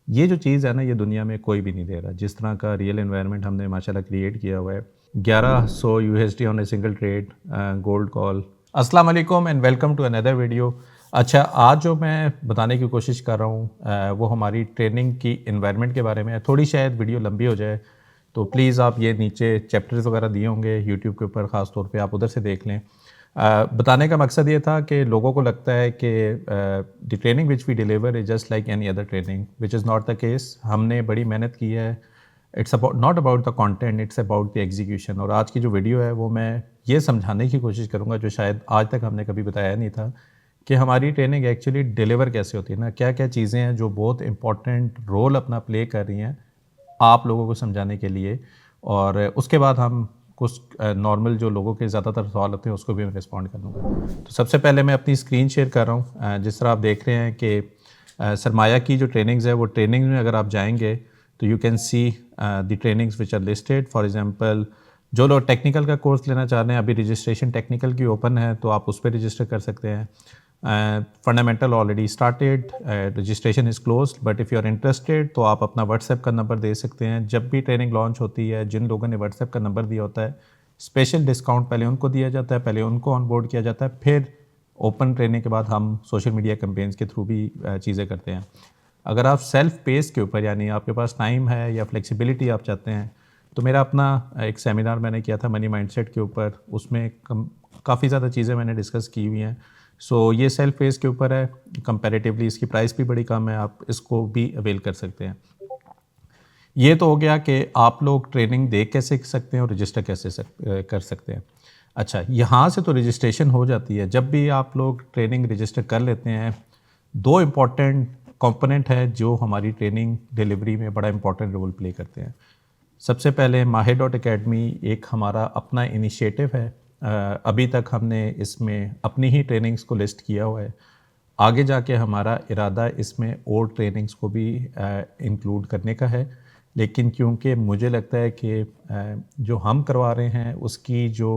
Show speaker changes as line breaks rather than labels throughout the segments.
ये जो चीज़ है ना, ये दुनिया में कोई भी नहीं दे रहा। जिस तरह का रियल एनवायरनमेंट हमने माशाल्लाह क्रिएट किया हुआ है, 1100 USD on a single trade gold call. अस्सलाम वालेकुम and welcome to another video. अच्छा, आज जो मैं बताने की कोशिश कर रहा हूँ वो हमारी ट्रेनिंग की एनवायरनमेंट के बारे में है। थोड़ी शायद वीडियो लंबी हो जाए, तो प्लीज़ आप ये नीचे चैप्टर्स वगैरह दिए होंगे यूट्यूब के ऊपर, ख़ास तौर पे आप उधर से देख लें। बताने का मकसद ये था कि लोगों को लगता है कि the training which we deliver is just like any other training, which is not the case. हमने बड़ी मेहनत की है। It's about not about the content, it's about the execution. और आज की जो वीडियो है वो मैं ये समझाने की कोशिश करूँगा, जो शायद आज तक हमने कभी बताया नहीं था, कि हमारी ट्रेनिंग एक्चुअली डिलीवर कैसे होती है ना, क्या क्या चीज़ें हैं जो बहुत इंपॉर्टेंट रोल अपना प्ले कर रही हैं आप लोगों को समझाने के लिए। और उसके बाद हम कुछ नॉर्मल जो लोगों के ज़्यादातर सवाल होते हैं उसको भी मैं रिस्पॉन्ड कर दूँगा। तो सबसे पहले मैं अपनी स्क्रीन शेयर कर रहा हूँ। जिस तरह आप देख रहे हैं कि सरमाया की जो ट्रेनिंग्स है, वो ट्रेनिंग में अगर आप जाएंगे तो you can see the trainings which are listed. For example, जो लोग टेक्निकल का कोर्स लेना चाह रहे हैं, अभी रजिस्ट्रेशन टेक्निकल की ओपन है, तो आप उस पर रजिस्टर कर सकते हैं। Fundamental already started, registration is closed, but if you are interested तो आप अपना व्हाट्सएप का नंबर दे सकते हैं। जब भी ट्रेनिंग लॉन्च होती है, जिन लोगों ने व्हाट्सएप का नंबर दिया होता है, स्पेशल डिस्काउंट पहले उनको दिया जाता है, पहले उनको ऑन बोर्ड किया जाता है, फिर ओपन ट्रेनिंग के बाद हम सोशल मीडिया कैंपेन्स के थ्रू भी चीज़ें करते हैं। अगर आप सेल्फ पेस के ऊपर, यानी आपके पास टाइम है या फ्लेक्सिबिलिटी आप चाहते हैं, तो मेरा अपना एक सेमिनार मैंने किया था मनी माइंडसेट के ऊपर, उसमें काफ़ी ज़्यादा चीज़ें मैंने डिस्कस की हुई हैं। सो ये सेल्फ पेस के ऊपर है, कंपैरेटिवली इसकी प्राइस भी बड़ी कम है, आप इसको भी अवेल कर सकते हैं। ये तो हो गया कि आप लोग ट्रेनिंग देख कैसे सीख सकते हैं और रजिस्टर कैसे कर सकते हैं। अच्छा, यहाँ से तो रजिस्ट्रेशन हो जाती है। जब भी आप लोग ट्रेनिंग रजिस्टर कर लेते हैं, दो इम्पॉर्टेंट कंपोनेंट है जो हमारी ट्रेनिंग डिलीवरी में बड़ा इंपॉर्टेंट रोल प्ले करते हैं। सबसे पहले माहिर डॉट अकेडमी एक हमारा अपना इनिशिएटिव है। अभी तक हमने इसमें अपनी ही ट्रेनिंग्स को लिस्ट किया हुआ है। आगे जाके हमारा इरादा इसमें और ट्रेनिंग्स को भी इंक्लूड करने का है, लेकिन क्योंकि मुझे लगता है कि जो हम करवा रहे हैं उसकी जो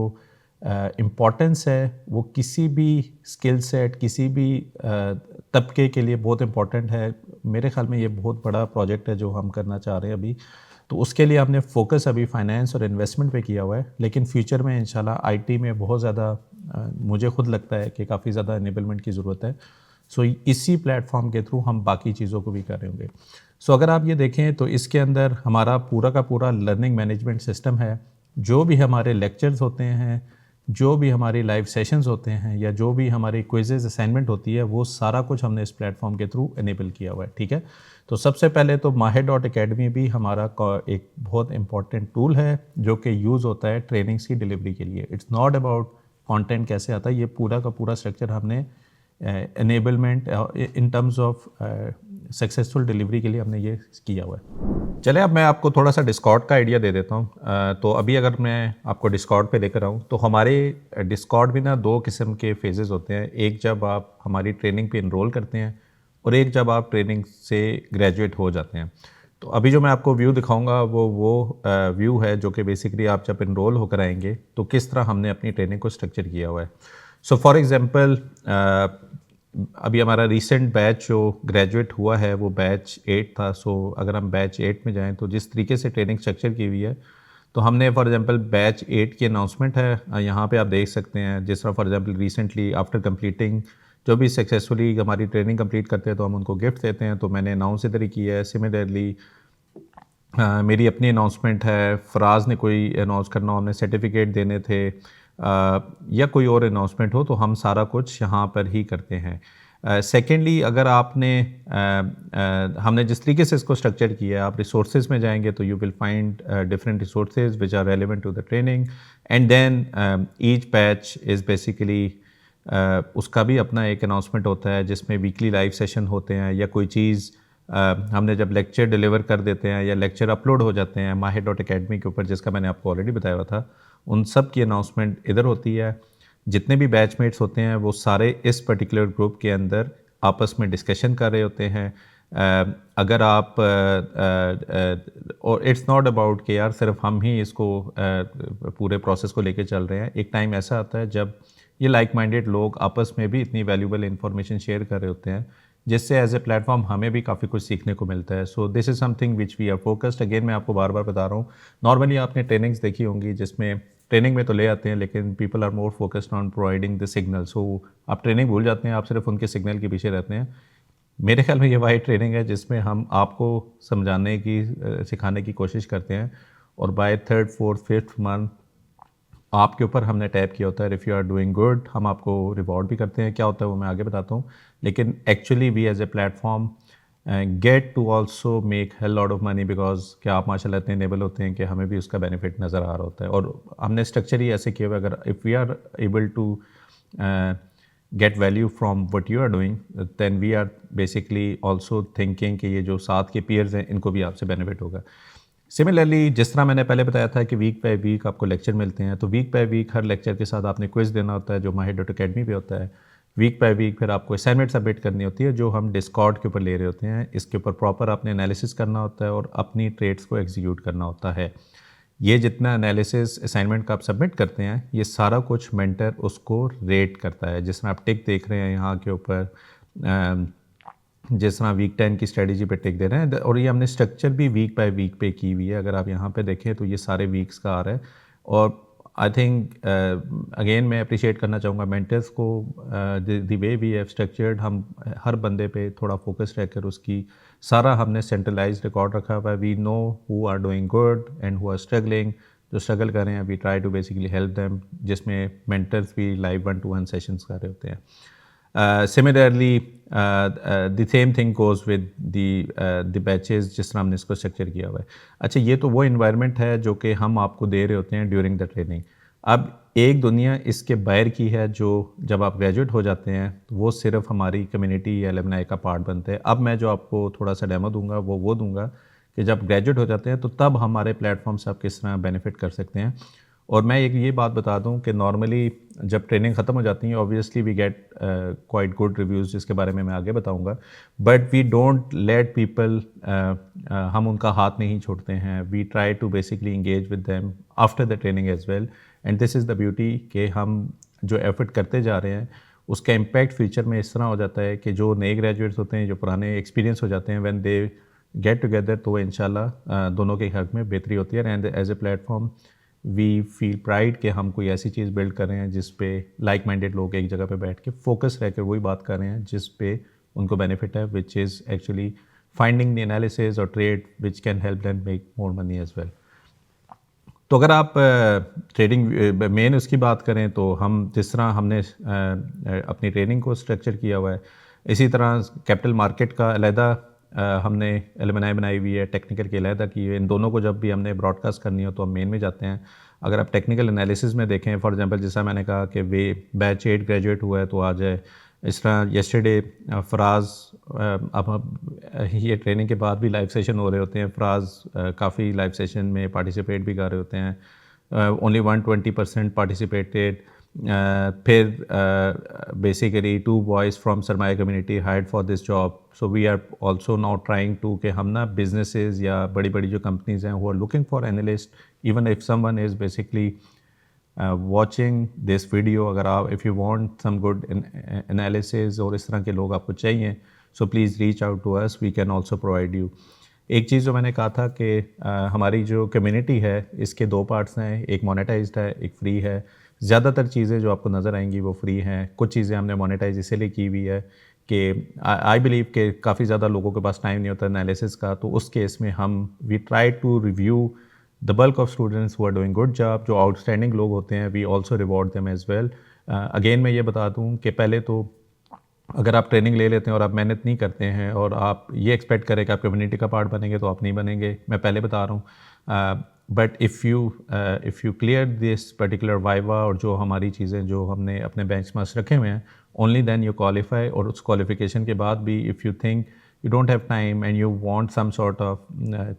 इम्पोर्टेंस है वो किसी भी स्किल सेट, किसी भी तबके के लिए बहुत इम्पोर्टेंट है। मेरे ख्याल में ये बहुत बड़ा प्रोजेक्ट है जो हम करना चाह रहे हैं अभी। तो उसके लिए हमने फ़ोकस अभी फाइनेंस और इन्वेस्टमेंट पे किया हुआ है, लेकिन फ्यूचर में इंशाल्लाह आईटी में बहुत ज़्यादा मुझे खुद लगता है कि काफ़ी ज़्यादा इनेबलमेंट की ज़रूरत है। सो इसी प्लेटफॉर्म के थ्रू हम बाकी चीज़ों को भी कर रहे होंगे। सो अगर आप ये देखें तो इसके अंदर हमारा पूरा का पूरा लर्निंग मैनेजमेंट सिस्टम है। जो भी हमारे लेक्चर्स होते हैं, जो भी हमारी लाइव सेशंस होते हैं, या जो भी हमारी क्विज़ेज़ असाइनमेंट होती है, वो सारा कुछ हमने इस प्लेटफॉर्म के थ्रू इनेबल किया हुआ है। ठीक है? तो सबसे पहले तो माहिर डॉट अकेडमी भी हमारा एक बहुत इंपॉर्टेंट टूल है जो कि यूज़ होता है ट्रेनिंग्स की डिलीवरी के लिए। इट्स नॉट अबाउट कंटेंट कैसे आता है, ये पूरा का पूरा स्ट्रक्चर हमने enablement in terms of successful delivery के लिए हमने ये किया हुआ है। चले, अब मैं आपको थोड़ा सा डिस्कॉर्ड का आइडिया दे देता हूँ। तो अभी अगर मैं आपको डिस्कॉर्ड पे लेकर आऊँ, तो हमारे डिस्कॉर्ड में ना दो किस्म के फेजेस होते हैं। एक जब आप हमारी ट्रेनिंग पे इनरोल करते हैं, और एक जब आप ट्रेनिंग से ग्रेजुएट हो जाते हैं। तो अभी जो मैं आपको व्यू दिखाऊंगा वो व्यू है जो कि बेसिकली आप जब इनरोल होकर आएंगे तो किस तरह हमने अपनी ट्रेनिंग को स्ट्रक्चर किया हुआ है। सो फॉर एग्जांपल, अभी हमारा रीसेंट बैच जो ग्रेजुएट हुआ है वो बैच 8 था। सो अगर हम बैच 8 में जाएं तो जिस तरीके से ट्रेनिंग स्ट्रक्चर की हुई है, तो हमने फॉर एग्जांपल बैच 8 की अनाउंसमेंट है, यहाँ पे आप देख सकते हैं। जिस तरह for example recently after completing, जो भी सक्सेसफुली हमारी ट्रेनिंग कंप्लीट करते हैं तो हम उनको गिफ्ट देते हैं, तो मैंने अनाउंस इधर ही किया है। सिमिलरली मेरी अपनी अनाउंसमेंट है, फराज ने कोई अनाउंस करना हो, हमने सर्टिफिकेट देने थे, या कोई और अनाउंसमेंट हो, तो हम सारा कुछ यहाँ पर ही करते हैं। सेकेंडली, अगर आपने हमने जिस तरीके से इसको स्ट्रक्चर किया है, आप रिसोर्सेज में जाएंगे तो you will find different resources which are relevant to the training, and then each batch is basically उसका भी अपना एक अनाउंसमेंट होता है जिसमें वीकली लाइव सेशन होते हैं, या कोई चीज़ हमने जब लेक्चर डिलीवर कर देते हैं या लेक्चर अपलोड हो जाते हैं माहिर डॉट अकेडमी के ऊपर, जिसका मैंने आपको ऑलरेडी बताया हुआ था, उन सब की अनाउंसमेंट इधर होती है। जितने भी बैचमेट्स होते हैं वो सारे इस पर्टिकुलर ग्रुप के अंदर आपस में डिस्कशन कर रहे होते हैं। अगर आप और इट्स नॉट अबाउट कि यार सिर्फ हम ही इसको पूरे प्रोसेस को लेके चल रहे हैं। एक टाइम ऐसा आता है जब ये लाइक माइंडेड लोग आपस में भी इतनी वैल्यूबल इंफॉर्मेशन शेयर कर रहे होते हैं जिससे एज ए प्लेटफॉर्म हमें भी काफ़ी कुछ सीखने को मिलता है. So this is something which we are focused. Again मैं आपको बार बार बता रहा हूँ, नॉर्मली आपने ट्रेनिंग्स देखी होंगी जिसमें ट्रेनिंग में तो ले आते हैं लेकिन people are more focused on providing the signal. So आप ट्रेनिंग भूल जाते हैं, आप सिर्फ उनके सिग्नल के पीछे रहते हैं. मेरे ख्याल में ये वाही ट्रेनिंग है जिसमें हम आपको समझाने की सिखाने की कोशिश करते हैं, और by third fourth fifth month आपके ऊपर हमने टैप किया होता है. If you are doing good हम आपको रिवॉर्ड भी करते हैं. क्या होता है वो मैं आगे बताता हूँ. लेकिन actually we as a platform get to also make hell lot of money, because क्या आप माशाल्लाह इतने इनेबल होते हैं कि हमें भी उसका बेनिफिट नज़र आ रहा होता है. और हमने स्ट्रक्चर ही ऐसे किया हुआ, अगर if we are able to get value from what you are doing, then we are basically also thinking कि ये जो साथ के peers हैं इनको भी आपसे benefit होगा. सिमिलरली जिस तरह मैंने पहले बताया था कि वीक बाय वीक आपको लेक्चर मिलते हैं, तो वीक बाय वीक हर लेक्चर के साथ आपने क्विज़ देना होता है जो माहिर.academy पे होता है. वीक बाय वीक फिर आपको असाइनमेंट सबमिट करनी होती है जो हम डिस्कॉर्ड के ऊपर ले रहे होते हैं. इसके ऊपर प्रॉपर आपने एनालिसिस करना होता है और अपनी ट्रेड्स को एग्जीक्यूट करना होता है. ये जितना एनालिसिस असाइनमेंट का आप सबमिट करते हैं ये सारा कुछ मेंटर उसको रेट करता है. जिस तरह आप टिक देख रहे हैं यहाँ के ऊपर, जिस तरह वीक 10 की स्ट्रेटजी पे टिक दे रहे हैं, और ये हमने स्ट्रक्चर भी वीक बाय वीक पे की हुई है. अगर आप यहाँ पे देखें तो ये सारे वीक्स का आ रहा है. और आई थिंक अगेन मैं अप्रिशिएट करना चाहूँगा मेंटर्स को, the way we have structured. हम हर बंदे पे थोड़ा फोकस रहकर उसकी सारा हमने सेंट्रलाइज रिकॉर्ड रखा हुआ है. We know who are doing good and who are struggling. जो स्ट्रगल कर रहे हैं we try to basically help them, जिसमें मेंटर्स भी लाइव 1-to-1 सेशंस कर रहे होते हैं. Similarly the same thing goes with the batches जिस तरह हमने इसको स्ट्रक्चर किया हुआ है. अच्छा, ये तो वो इन्वायरमेंट है जो कि हम आपको दे रहे होते हैं ड्यूरिंग द ट्रेनिंग. अब एक दुनिया इसके बाहर की है जो जब आप ग्रेजुएट हो जाते हैं तो वो सिर्फ हमारी कम्युनिटी या एलुमनाई का पार्ट बनते हैं. अब मैं जो आपको थोड़ा सा डेमो दूंगा वो दूंगा कि जब ग्रेजुएट हो जाते हैं तो तब हमारे प्लेटफॉर्म से आप किस तरह बेनिफिट कर सकते हैं. और मैं एक ये बात बता दूं कि नॉर्मली जब ट्रेनिंग ख़त्म हो जाती है obviously we get quite good reviews, जिसके बारे में मैं आगे बताऊंगा. But we don't let people, हम उनका हाथ नहीं छोड़ते हैं. We try to basically engage with them after the training as well. And this is the beauty कि हम जो एफर्ट करते जा रहे हैं उसका इम्पैक्ट फ्यूचर में इस तरह हो जाता है कि जो नए ग्रेजुएट्स होते हैं, जो पुराने एक्सपीरियंस हो जाते हैं, व्हेन दे गेट टुगेदर, तो इंशाल्लाह दोनों के हक़ में बेहतरी होती है. And as a platform we feel pride कि हम कोई ऐसी चीज़ बिल्ड कर रहे हैं जिस पे लाइक माइंडेड लोग एक जगह पे बैठ के फोकस रहकर वही बात कर रहे हैं जिस पे उनको बेनिफिट है, which is actually finding the analysis और trade which can help them make more money as well. तो अगर आप ट्रेडिंग मेन उसकी बात करें तो हम जिस तरह हमने अपनी ट्रेनिंग को स्ट्रक्चर किया हुआ है, इसी तरह कैपिटल मार्केट का अलहदा हमने एलुमनाई बनाई हुई है, टेक्निकल की अलहदा की है. इन दोनों को जब भी हमने ब्रॉडकास्ट करनी हो तो हम मेन में जाते हैं. अगर आप टेक्निकल एनालिसिस में देखें, फॉर एग्जांपल जैसा मैंने कहा कि वे बैच 8 ग्रेजुएट हुआ है तो आ जाए. इस तरह येस्टरडे फराज, अब ये ट्रेनिंग के बाद भी लाइव सेशन हो रहे होते हैं. फराज काफ़ी लाइव सेशन में पार्टिसिपेट भी कर रहे होते हैं. Only 120% participated. फिर बेसिकली 2 बॉयज़ फ्रॉम सरमाया community hired for this job. So we are also now trying to कि हम ना बिजनेसेस या बड़ी बड़ी जो कंपनीज़ हैं वो are looking for analyst. Even if someone is basically watching this video, अगर आप if you want some good analysis और इस तरह के लोग आपको चाहिए, so please reach out to us, we can also provide you. एक चीज़ जो मैंने कहा था कि हमारी जो कम्युनिटी है इसके 2 पार्ट्स हैं, एक मोनेटाइज्ड है, एक फ्री है. ज़्यादातर चीज़ें जो आपको नज़र आएंगी वो फ्री हैं. कुछ चीज़ें हमने मोनेटाइज इसीलिए की हुई है कि आई बिलीव कि काफ़ी ज़्यादा लोगों के पास टाइम नहीं होता एनालिसिस का, तो उस केस में हम we try to review the bulk of students who are doing good job. जो आउटस्टैंडिंग लोग होते हैं we also reward them as well. Again मैं ये बता दूँ कि पहले तो अगर आप ट्रेनिंग ले लेते हैं और आप मेहनत नहीं करते हैं और आप ये एक्सपेक्ट करें कि आप कम्युनिटी का पार्ट बनेंगे, तो आप नहीं बनेंगे, मैं पहले बता रहा हूँ. But if you clear this particular viva और जो हमारी चीज़ें जो हमने अपने बेंचमार्क्स रखे हुए हैं, ओनली देन यू क्वालिफाई. और उस क्वालिफिकेशन के बाद भी if you think you don't have time and you want some sort of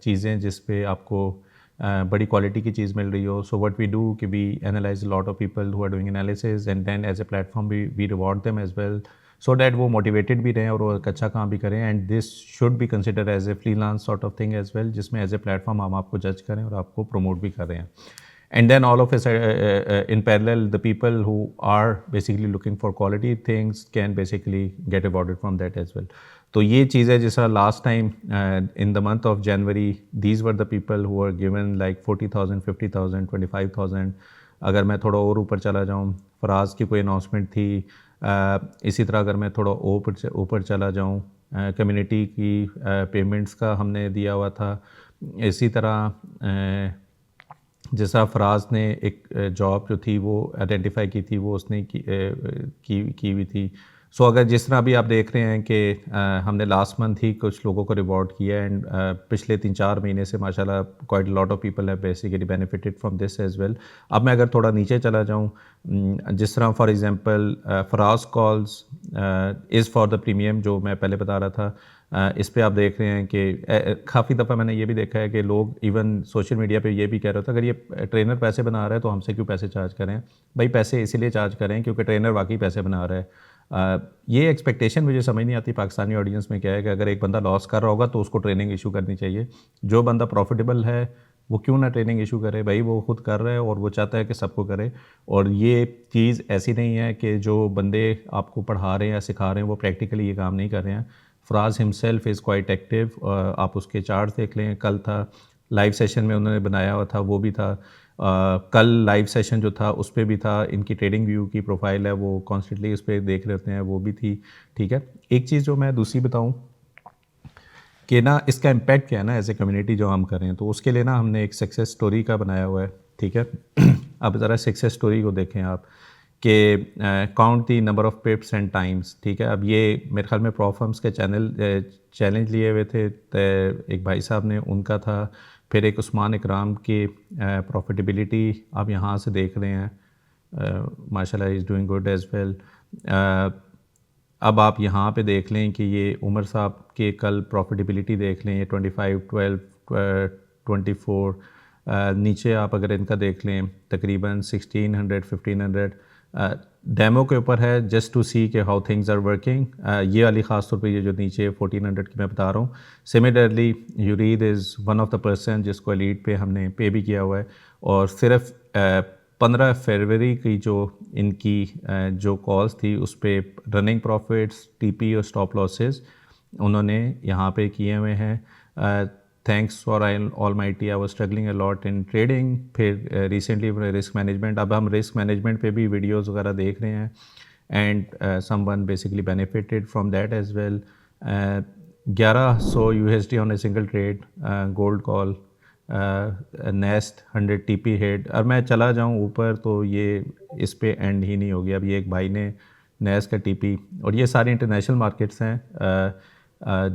चीज़ें जिस पे आपको बड़ी क्वालिटी की चीज़ मिल रही हो, सो व्हाट वी डू कि we analyse lot of people who are doing analysis and then as a platform we reward them as well, so that वो मोटिवेटेड भी रहें और वो एक अच्छा काम भी करें. And this should be consider as a freelance sort of thing as well, जिसमें एज ए प्लेटफॉर्म हम आपको जज करें और आपको प्रमोट भी कर रहे हैं. and then all of us in parallel, the people who are basically looking for quality things can basically get rewarded from that as well. तो ये चीज़ है, जैसा last time in the month of January these were the people who are given like 40,000, 50,000, 25,000. अगर मैं थोड़ा और ऊपर चला जाऊँ, फराज की कोई अनाउंसमेंट थी. इसी तरह अगर मैं थोड़ा ऊपर चला जाऊँ, कम्युनिटी की पेमेंट्स का हमने दिया हुआ था. इसी तरह जैसा फराज ने एक जॉब जो थी वो आइडेंटिफाई की थी, वो उसने की हुई थी. सो अगर जिस तरह अभी आप देख रहे हैं कि हमने लास्ट मंथ ही कुछ लोगों को रिवॉर्ड किया, एंड पिछले 3-4 महीने से माशाल्लाह quite lot of people have basically benefited from this as well. अब मैं अगर थोड़ा नीचे चला जाऊँ, जिस तरह for example Faraz calls is for the premium, जो मैं पहले बता रहा था. इस पे आप देख रहे हैं कि काफ़ी दफ़ा मैंने ये भी देखा है कि लोग इवन सोशल मीडिया पे ये भी कह रहे थे, अगर ये ट्रेनर पैसे बना रहा है तो हमसे क्यों पैसे चार्ज करें. भाई पैसे इसीलिए चार्ज करें क्योंकि ट्रेनर वाकई पैसे बना रहा है. ये एक्सपेक्टेशन मुझे समझ नहीं आती पाकिस्तानी ऑडियंस में क्या है कि अगर एक बंदा लॉस कर रहा होगा तो उसको ट्रेनिंग इशू करनी चाहिए. जो बंदा प्रॉफिटेबल है वो क्यों ना ट्रेनिंग इशू करे. भाई वो खुद कर रहा है और वो चाहता है कि सबको करे. और ये चीज़ ऐसी नहीं है कि जो बंदे आपको पढ़ा रहे हैं या सिखा रहे हैं वो प्रैक्टिकली ये काम नहीं कर रहे हैं. Faraz himself is quite active. आप उसके चार्ट देख लें, कल था लाइव सेशन में उन्होंने बनाया हुआ था, वो भी था. कल लाइव सेशन जो था उस पर भी था. इनकी ट्रेडिंग व्यू की प्रोफाइल है, वो कॉन्स्टेंटली उस पर देख रहे होते हैं, वो भी थी. ठीक है, एक चीज़ जो मैं दूसरी बताऊं कि ना इसका इम्पैक्ट क्या है ना एज ए कम्युनिटी जो हम कर रहे हैं, तो उसके लिए ना हमने एक सक्सेस स्टोरी का बनाया हुआ है. ठीक है, अब ज़रा सक्सेस स्टोरी को देखें आप कि count the number of पिप्स and times. ठीक है, अब ये मेरे ख्याल में प्रॉफर्म्स के चैलेंज लिए हुए थे, तो एक भाई साहब ने उनका था. फिर एक उस्मान इकराम की प्रॉफिटेबिलिटी आप यहाँ से देख रहे हैं, माशाल्लाह is doing good as well. अब आप यहाँ पे देख लें कि ये उमर साहब के कल प्रॉफिटेबिलिटी देख लें, ये 25, 12, 24. नीचे आप अगर इनका देख लें तकरीबन 1600, 1500. डेमो के ऊपर है जस्ट टू सी के हाउ थिंग्स आर वर्किंग. ये वाली ख़ास तौर पे ये जो नीचे 1400 की मैं बता रहा हूँ. सिमिलरली यूरीद is one of the person जिसको लीड पे हमने पे भी किया हुआ है. और सिर्फ 15 फरवरी की जो इनकी जो कॉल्स थी उस पर रनिंग प्रॉफिट्स, टीपी और स्टॉप लॉसेस उन्होंने यहाँ पे किए हुए हैं. Thanks for almighty, I was struggling a lot in trading. फिर रिसेंटली रिस्क मैनेजमेंट. अब हम रिस्क मैनेजमेंट पे भी वीडियोस वगैरह देख रहे हैं, and someone basically benefited from that as well. 1100 USD on a single trade, gold call, next 100 TP hit. अब मैं चला जाऊँ ऊपर तो ये इस पे एंड ही नहीं होगी. अब ये एक भाई ने नेस्ट का TP, और ये सारे इंटरनेशनल मार्केट्स हैं.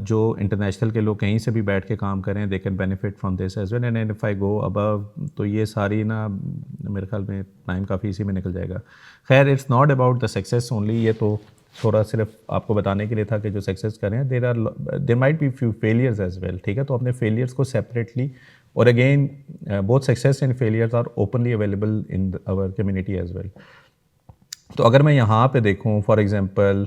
जो इंटरनेशनल के लोग कहीं से भी बैठ के काम करें, they can benefit from this as well. And if I go above तो ये सारी ना मेरे ख्याल में टाइम काफ़ी इसी में निकल जाएगा. खैर, it's not about the success only. ये तो थोड़ा सिर्फ आपको बताने के लिए था कि जो सक्सेस करें there might be few failures as well. ठीक है, तो अपने फेलियर्स को सेपरेटली, और again both success and failures are openly available in our community as well. तो अगर मैं यहाँ पे देखूँ फॉर एग्जांपल,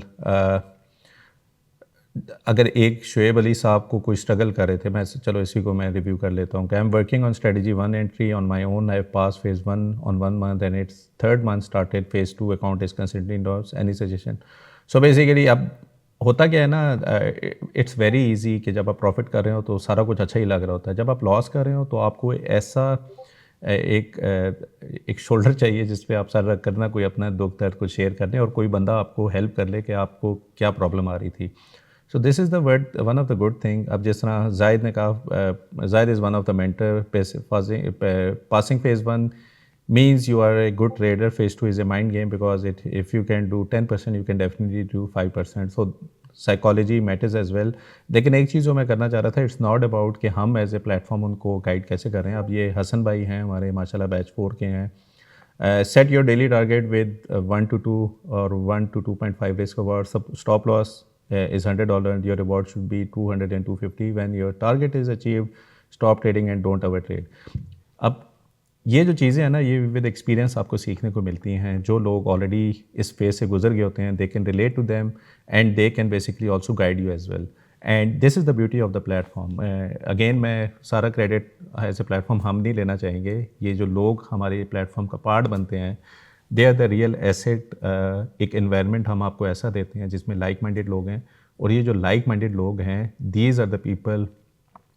अगर एक शुएब अली साहब को कोई स्ट्रगल कर रहे थे, मैं चलो इसी को मैं रिव्यू कर लेता हूँ. I am working on strategy 1 and 3 on my own. I have pass phase 1 on 1 month and it's 3rd month started phase 2. Account is considering dots. Any suggestion? So basically अब होता क्या है ना, इट्स वेरी इजी कि जब आप profit कर रहे हो तो सारा कुछ अच्छा ही लग रहा होता है. जब आप लॉस कर रहे हो तो आपको ऐसा एक शोल्डर चाहिए जिस पे आप सर रख करना कोई अपना दुख दर्द को शेयर करने, और कोई बंदा आपको हेल्प कर ले कि आपको क्या प्रॉब्लम आ रही थी. सो this is the one of the good thing. अब जिस तरह जायद ने कहा, जायद is one of the mentor. Passing phase 1 means you are a good trader. Phase 2 is a mind game because if you can do 10% you can definitely do 5%. So psychology matters as well. लेकिन एक चीज़ जो मैं करना चाह रहा था, it's not about कि हम एज ए प्लेटफॉर्म उनको गाइड कैसे कर रहे हैं. अब ये हसन भाई हैं हमारे, माशाल्लाह बैच 4 के हैं. Set your daily target with 1 to 2 और 1 to 2.5 risk reward. Stop loss is $100. Your reward should be 200 and 250. When your target is achieved, stop trading and don't overtrade. अब ये जो चीज़ें हैं ना, ये विद एक्सपीरियंस आपको सीखने को मिलती हैं. जो लोग ऑलरेडी इस फेज से गुजर गए होते हैं, they can relate to them and they can basically also guide you as well. And this is the beauty of the platform. Again मैं सारा क्रेडिट एज ए प्लेटफॉर्म हम नहीं लेना चाहेंगे। ये जो लोग हमारे प्लेटफॉर्म का पार्ट बनते हैं, they are the real asset. एक एनवायरनमेंट हम आपको ऐसा देते हैं जिसमें लाइक माइंडेड लोग हैं, और ये जो लाइक माइंडेड लोग हैं, these are the people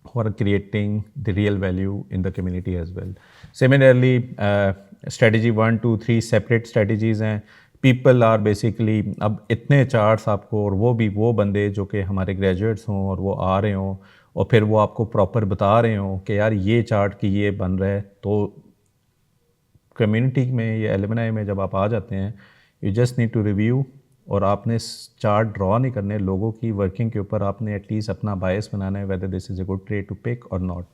who are creating the real value in the community as well. Similarly, strategy 1, 2, 3 separate strategies हैं। people are basically, अब इतने चार्ट्स आपको, और वो भी वो बंदे जो कि हमारे ग्रेजुएट्स हों और वो आ रहे हों और फिर वो आपको प्रॉपर बता रहे हों कि यार ये चार्ट की ये बन रहा है। तो कम्युनिटी में या एलुमनाई में जब आप आ जाते हैं, you just need to review, और आपने चार्ट ड्रॉ नहीं करने लोगों की वर्किंग के ऊपर, आपने एटलीस्ट अपना बायस बनाना है whether this is a good trade to pick और नॉट।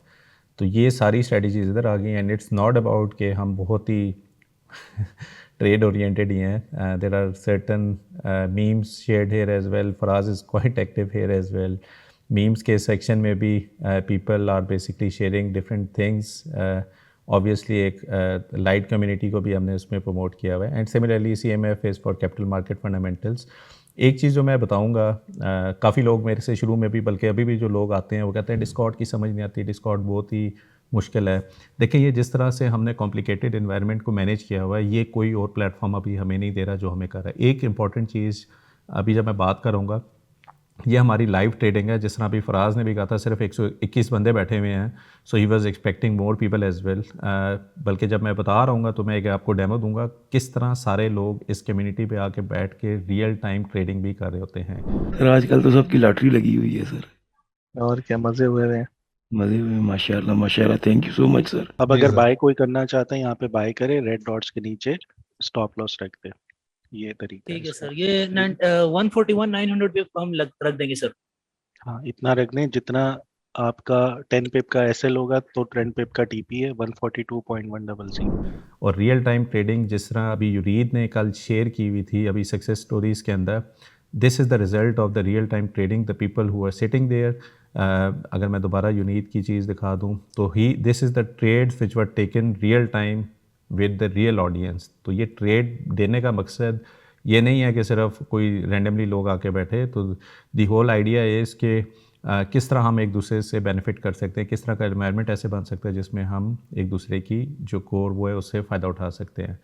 तो ये सारी स्ट्रेटजीज इधर आ गई, एंड इट्स नॉट अबाउट कि हम बहुत ही ट्रेड ओरिएंटेड ही हैं। There are certain memes shared here as well, Faraz is quite active here as well. Memes के सेक्शन में भी people are basically sharing different things. Obviously एक लाइट कम्युनिटी को भी हमने उसमें प्रमोट किया हुआ है। And similarly CMF is for capital market fundamentals. एक चीज़ जो मैं बताऊंगा, काफ़ी लोग मेरे से शुरू में भी, बल्कि अभी भी जो लोग आते हैं वो कहते हैं डिस्कॉर्ड की समझ नहीं आती, डिस्कॉर्ड बहुत ही मुश्किल है। देखिए, ये जिस तरह से हमने कॉम्प्लिकेटेड इन्वायरमेंट को मैनेज किया हुआ है, ये कोई और प्लेटफॉर्म अभी हमें नहीं दे रहा जो हमें कर रहा है। एक इंपॉर्टेंट चीज़ अभी जब मैं बात करूँगा, ये हमारी लाइव ट्रेडिंग है। जिस तरह अभी फराज ने भी कहा था, सिर्फ 121 बंदे बैठे हुए हैं, so he was expecting more people as well. बल्कि जब मैं बता रहा हूँ तो मैं एक आपको डेमो दूंगा किस तरह सारे लोग इस कम्युनिटी पे आके बैठ के रियल टाइम ट्रेडिंग भी कर रहे होते हैं।
सर आजकल तो सबकी लॉटरी लगी हुई है सर।
और क्या मजे हुए हुए हैं।
मजे हुए, माशाल्लाह माशाल्लाह, thank you so much sir.
अब
जी
अगर
सर।
बाय कोई करना चाहता है यहाँ पे बाय करे, रेड डॉट्स के नीचे स्टॉप लॉस रख दे। ये तरीका है
ठीक है
इसका।
सर, ये 141 900 पे हम रख देंगे सर।
हाँ, इतना रख दें जितना आपका 10 पिप का एसएल होगा तो 10 पिप का टीपी है 142.100।
और रियल टाइम ट्रेडिंग जिस तरह अभी युरीद ने कल शेयर की हुई थी अभी सक्सेस स्टोरीज़ के अंदर, this is the result of the real time trading, the people who are sitting there. अगर मैं दोबारा यूनीद की चीज़ दिखा दूँ तो ही this is the trades which were taken real time with the real audience. तो ये ट्रेड देने का मकसद ये नहीं है कि सिर्फ कोई रैंडमली लोग आके बैठे। तो दी होल आइडिया इज़ कि किस तरह हम एक दूसरे से बेनिफिट कर सकते हैं, किस तरह का एनवायरनमेंट ऐसे बन सकता है जिसमें हम एक दूसरे की जो कोर वो है उससे फ़ायदा उठा सकते हैं।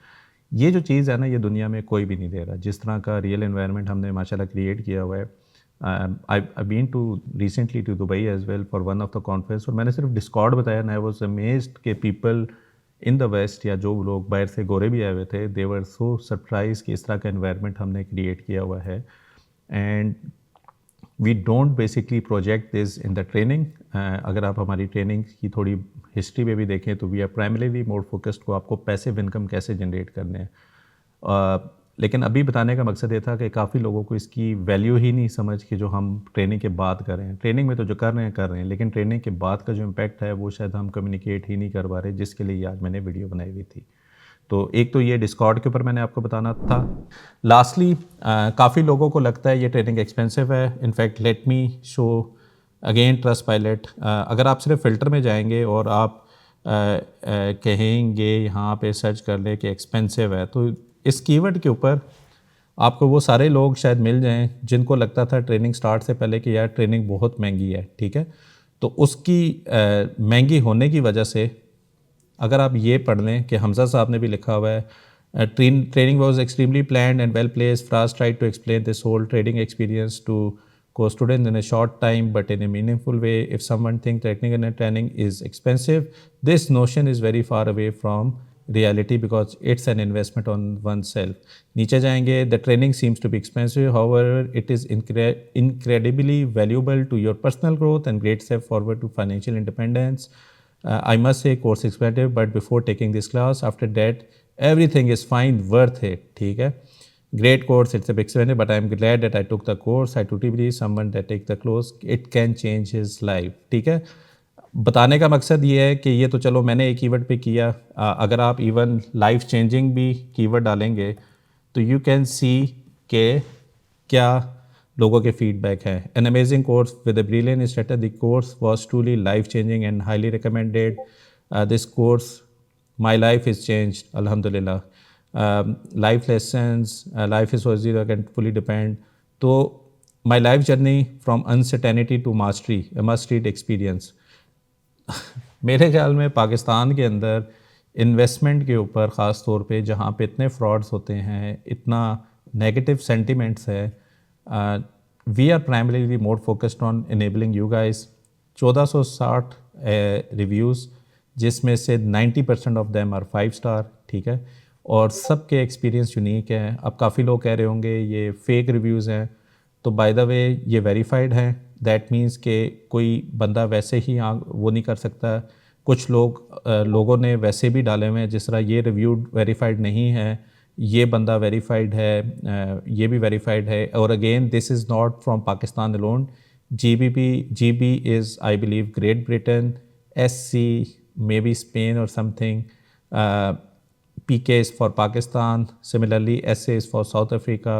ये जो चीज़ है ना, ये दुनिया में कोई भी नहीं दे रहा। जिस तरह का रियल एनवायरनमेंट हमने माशाल्लाह क्रिएट किया हुआ है। I been to recently to Dubai as well for one of the conference, और मैंने सिर्फ डिस्कॉर्ड बताया ना, आई वॉज अमेज्ड के पीपल इन द वेस्ट, या जो लोग बाहर से गोरे भी आए हुए थे, दे वर सो सरप्राइज कि इस तरह का एनवायरनमेंट हमने क्रिएट किया हुआ है। And we don't basically project this in the training. अगर आप हमारी ट्रेनिंग की थोड़ी हिस्ट्री में भी देखें तो we are primarily more focused को आपको पैसिव इनकम कैसे जनरेट करने हैं। लेकिन अभी बताने का मकसद ये था कि काफ़ी लोगों को इसकी वैल्यू ही नहीं समझ कि जो हम ट्रेनिंग के बाद कर रहे हैं। ट्रेनिंग में तो जो कर रहे हैं, लेकिन ट्रेनिंग के बाद का जो इम्पैक्ट है वो शायद हम कम्युनिकेट ही नहीं कर पा रहे, जिसके लिए आज मैंने वीडियो बनाई हुई थी। तो एक तो ये डिस्कॉर्ड के ऊपर मैंने आपको बताना था। लास्टली, काफ़ी लोगों को लगता है ये ट्रेनिंग एक्सपेंसिव है। In fact let me show again trust pilot. अगर आप सिर्फ फ़िल्टर में जाएंगे और आप कहेंगे यहाँ पे सर्च कर ले कि एक्सपेंसिव है, तो इस कीवर्ड के ऊपर आपको वो सारे लोग शायद मिल जाएं जिनको लगता था ट्रेनिंग स्टार्ट से पहले कि यार ट्रेनिंग बहुत महंगी है। ठीक है, तो उसकी महंगी होने की वजह से अगर आप ये पढ़ लें कि हमजा साहब ने भी लिखा हुआ है, training was extremely planned and well placed. फ्रास्ट tried to explain this whole trading experience to को student in a short time but in a meaningful way. If someone think technical training is expensive, this notion is very far away from reality because it's an investment on oneself. नीचे जाएंगे, the training seems to be expensive, however it is incredibly valuable to your personal growth and great step forward to financial independence. I must say course expensive, but before taking this class, after that everything is fine, worth it. ठीक है, great course, it's a bit expensive, but I'm glad that I took the course. I totally believe someone that take the course, it can change his life. ठीक है, बताने का मकसद ये है कि ये तो चलो मैंने एक कीवर्ड पे किया, अगर आप इवन लाइफ चेंजिंग भी कीवर्ड डालेंगे तो यू कैन सी के क्या लोगों के फीडबैक है। An amazing course with a brilliant instructor, the course was truly life changing and highly recommended. This course my life is changed, अल्हम्दुलिल्लाह। Life lessons, life is so easy, can fully depend. तो my life journey from uncertainty to mastery, a must read experience. मेरे ख्याल में पाकिस्तान के अंदर investment के ऊपर ख़ास तौर पे जहाँ पे इतने फ्रॉड्स होते हैं, इतना नेगेटिव सेंटिमेंट्स है, we are primarily more focused on enabling you guys. 1460 reviews, जिसमें से 90% ऑफ देम आर 5 स्टार, ठीक है, और सबके एक्सपीरियंस यूनिक हैं। अब काफ़ी लोग कह रहे होंगे ये फेक रिव्यूज़ हैं, तो बाय द वे ये वेरीफाइड हैं। दैट मीन्स कि कोई बंदा वैसे ही वो नहीं कर सकता। कुछ लोगों ने वैसे भी डाले हुए हैं, जिस तरह ये रिव्यूड वेरीफाइड नहीं है, ये बंदा वेरीफाइड है, ये भी वेरीफाइड है। और again this is not from Pakistan alone. GB is I believe Great Britain, SC maybe Spain or something, PK is for Pakistan, similarly SA is for South Africa,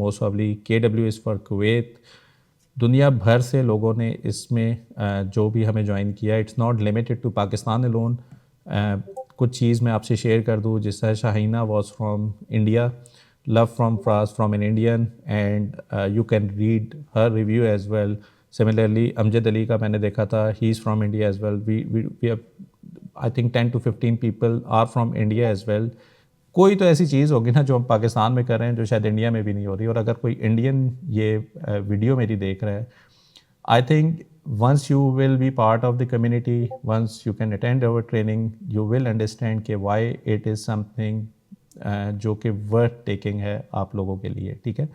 most probably KW is for Kuwait। दुनिया भर से लोगों ने इसमें जो भी हमें join किया, it's not limited to Pakistan alone. कुछ चीज़ मैं आपसे शेयर कर दूँ, जिस तरह Shaheena was from India, love from Fras from an Indian, and you can read her review as well। Similarly Amjad Ali का मैंने देखा था, he is from India as well। we have I think 10 to 15 people are from India as well। कोई तो ऐसी चीज़ होगी ना जो हम पाकिस्तान में कर रहे हैं जो शायद इंडिया में भी नहीं हो रही। और अगर कोई इंडियन ये वीडियो मेरी देख रहा है, I think once you will be part of the community, once you can attend our training, you will understand कि why it is something जो कि वर्थ टेकिंग है आप लोगों के लिए, ठीक है।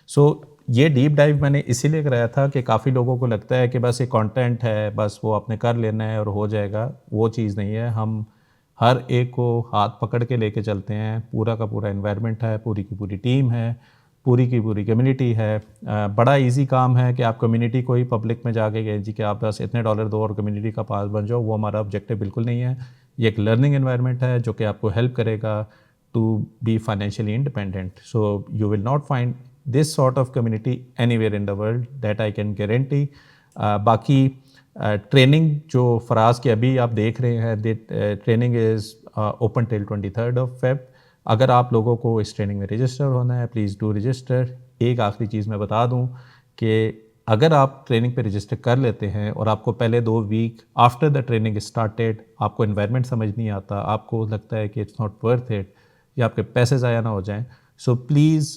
सो ये डीप डाइव मैंने इसीलिए कराया था कि काफ़ी लोगों को लगता है कि बस ये कंटेंट है, बस वो आपने कर लेना है और हो जाएगा। वो चीज़ नहीं है। हम हर एक को हाथ पकड़ के लेके चलते हैं। पूरा का पूरा एनवायरनमेंट है, पूरी की पूरी टीम है, पूरी की पूरी कम्युनिटी है। बड़ा इजी काम है कि आप कम्युनिटी को ही पब्लिक में जाके कहें जी कि आप बस इतने $2 दो और कम्युनिटी का पास बन जाओ। वो हमारा ऑब्जेक्टिव बिल्कुल नहीं है। ये एक लर्निंग एनवायरनमेंट है जो कि आपको हेल्प करेगा to be financially independent। So you will not find this sort of community anywhere in the world, that I can guarantee। बाकी ट्रेनिंग जो फराज की अभी आप देख रहे हैं, training is open till 23rd of Feb। अगर आप लोगों को इस ट्रेनिंग में रजिस्टर होना है, प्लीज़ डू रजिस्टर। एक आखिरी चीज़ मैं बता दूं कि अगर आप ट्रेनिंग पे रजिस्टर कर लेते हैं और आपको पहले 2 week after the training started आपको एनवायरनमेंट समझ नहीं आता, आपको लगता है कि इट्स नॉट वर्थ इट, या आपके पैसे ज़ाया ना हो जाएं, so please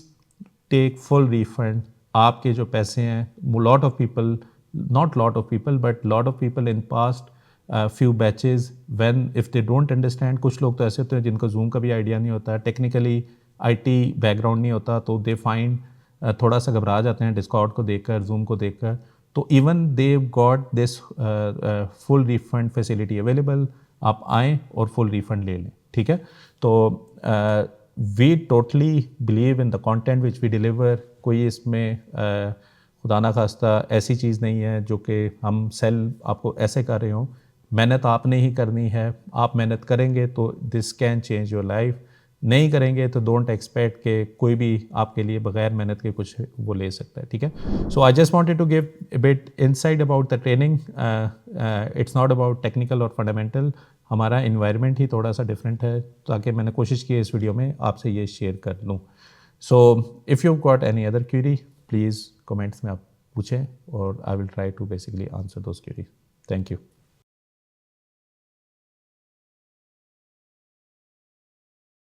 take full refund. आपके जो पैसे हैं, lot of people, not lot of people but lot of people in past few batches, when if they don't understand, कुछ लोग तो ऐसे होते हैं जिनको जूम का भी आइडिया नहीं होता, टेक्निकली IT बैकग्राउंड नहीं होता, तो दे फाइंड थोड़ा सा घबरा जाते हैं डिस्कॉर्ड को देखकर, जूम को देखकर। तो even they got this full refund facility available. आप आएँ और फुल रिफंड ले लें, ठीक है। तो we totally believe in the content which we deliver. कोई इसमें खुदा ना खास्ता ऐसी चीज़ नहीं है जो कि हम सेल आपको ऐसे कर रहे हों। मेहनत आपने ही करनी है। आप मेहनत करेंगे तो this can change your life. नहीं करेंगे तो डोंट एक्सपेक्ट कि कोई भी आपके लिए बगैर मेहनत के कुछ वो ले सकता है, ठीक है। So I just wanted to give a bit inside about the training. It's not about technical और फंडामेंटल। हमारा इन्वायरमेंट ही थोड़ा सा डिफरेंट है, ताकि मैंने कोशिश की इस वीडियो में आपसे ये शेयर कर लूँ। So if you got any other query, please comments में आप पूछें और I will try to basically answer those query. Thank you.